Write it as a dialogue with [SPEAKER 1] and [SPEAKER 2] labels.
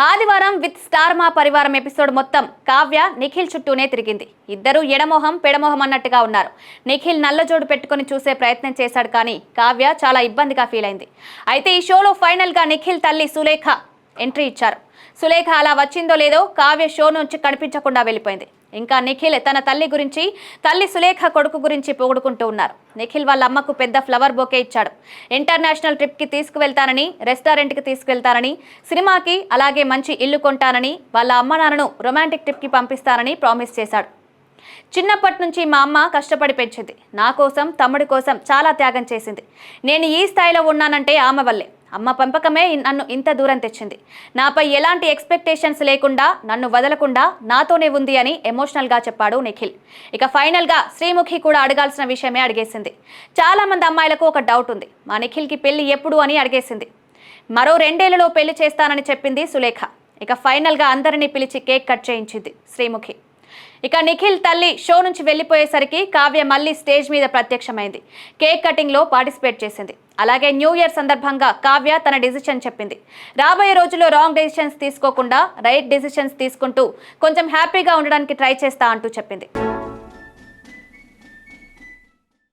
[SPEAKER 1] ఆదివారం with star మా పరివారం ఎపిసోడ్ మొత్తం కావ్య నిఖిల్ చుట్టూనే తిరిగింది. ఇద్దరు ఎడమొహం పెడమొహం అన్నట్టుగా ఉన్నారు. నిఖిల్ నల్లజోడు పెట్టుకుని చూసే ప్రయత్నం చేశాడు, కానీ కావ్య చాలా ఇబ్బందిగా ఫీల్ అయింది. అయితే ఈ షోలో ఫైనల్ గా నిఖిల్ తల్లి సులేఖ ఎంట్రీ ఇచ్చారు. సులేఖ అలా వచ్చిందో లేదో కావ్య షో నుంచి కనిపించకుండా వెళ్ళిపోయింది. ఇంకా నిఖిల్ తన తల్లి గురించి, తల్లి సులేఖ కొడుకు గురించి పొగుడుకుంటూ ఉన్నారు. నిఖిల్ వాళ్ళ అమ్మకు పెద్ద ఫ్లవర్ బొకే ఇచ్చాడు. ఇంటర్నేషనల్ ట్రిప్కి తీసుకువెళ్తానని, రెస్టారెంట్కి తీసుకువెళ్తానని, సినిమాకి, అలాగే మంచి ఇల్లు కొంటానని, వాళ్ళ అమ్మ నాన్నను రొమాంటిక్ ట్రిప్కి పంపిస్తానని ప్రామిస్ చేశాడు. చిన్నప్పటి నుంచి మా అమ్మ కష్టపడి పెంచింది. నా కోసం, తమ్ముడి కోసం చాలా త్యాగం చేసింది. నేను ఈ స్థాయిలో ఉన్నానంటే ఆమె వల్లే. అమ్మ పెంపకమే నన్ను ఇంత దూరం తెచ్చింది. నాపై ఎలాంటి ఎక్స్పెక్టేషన్స్ లేకుండా, నన్ను వదలకుండా నాతోనే ఉంది అని ఎమోషనల్గా చెప్పాడు నిఖిల్. ఇక ఫైనల్గా శ్రీముఖి కూడా అడగాల్సిన విషయమే అడిగేసింది. చాలా మంది అమ్మాయిలకు ఒక డౌట్ ఉంది, మా నిఖిల్కి పెళ్లి ఎప్పుడు అని అడిగేసింది. మరో 2 ఏళ్లలో పెళ్లి చేస్తానని చెప్పింది సులేఖ. ఇక ఫైనల్గా అందరినీ పిలిచి కేక్ కట్ చేయించింది శ్రీముఖి. ఇక నిఖిల్ తల్లి షో నుంచి వెళ్లిపోయేసరికి కావ్య మళ్ళీ స్టేజ్ మీద ప్రత్యక్షమైంది. కేక్ కటింగ్ లో పార్టిసిపేట్ చేసింది. అలాగే న్యూ ఇయర్ సందర్భంగా కావ్య తన డెసిషన్ చెప్పింది. రాబోయే రోజుల్లో రాంగ్ డెసిషన్స్ తీసుకోకుండా రైట్ డెసిషన్స్ తీసుకుంటూ కొంచెం హ్యాపీగా ఉండడానికి ట్రై చేస్తా అంటూ చెప్పింది.